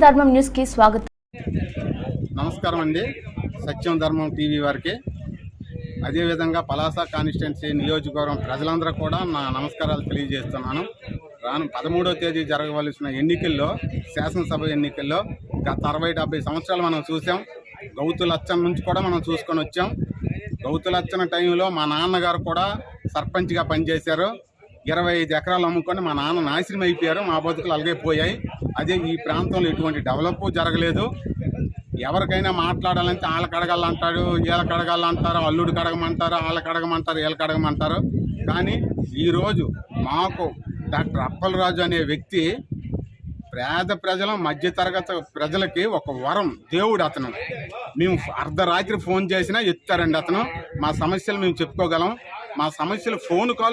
ధర్మం న్యూస్ కి స్వాగతం. నమస్కారం అండి. సత్యం ధర్మం టీవీ వారికి, అదేవిధంగా పలాస కాన్స్టిట్యున్సీ నియోజకవర్గం ప్రజలందరూ కూడా నా నమస్కారాలు తెలియజేస్తున్నాను. రాను 13వ తేదీ జరగవలసిన ఎన్నికల్లో, శాసనసభ ఎన్నికల్లో గత 60-70 సంవత్సరాలు మనం చూసాం. గౌతులచ్చన్ నుంచి కూడా మనం చూసుకొని వచ్చాం. గౌతులచ్చన టైంలో మా నాన్నగారు కూడా సర్పంచ్గా పనిచేశారు. 25 ఎకరాలు అమ్ముకొని మా నాన్న నాశనం అయిపోయారు. మా బతుకులు అలాగే పోయాయి. అదే ఈ ప్రాంతంలో ఎటువంటి డెవలప్ జరగలేదు. ఎవరికైనా మాట్లాడాలంటే వాళ్ళకి అడగాలంటారు, వీళ్ళకి అడగాలంటారు, అల్లుడికి అడగమంటారు, వాళ్ళకి అడగమంటారు, వీళ్ళకి అడగమంటారు. కానీ ఈరోజు మాకు డాక్టర్ అప్పలరాజు అనే వ్యక్తి పేద ప్రజల, మధ్యతరగతి ప్రజలకి ఒక వరం, దేవుడు అతను. మేము అర్ధరాత్రి ఫోన్ చేసినా ఎత్తారండి అతను. మా సమస్యలు మేము చెప్పుకోగలం. మా సమస్యలు ఫోన్ కాల్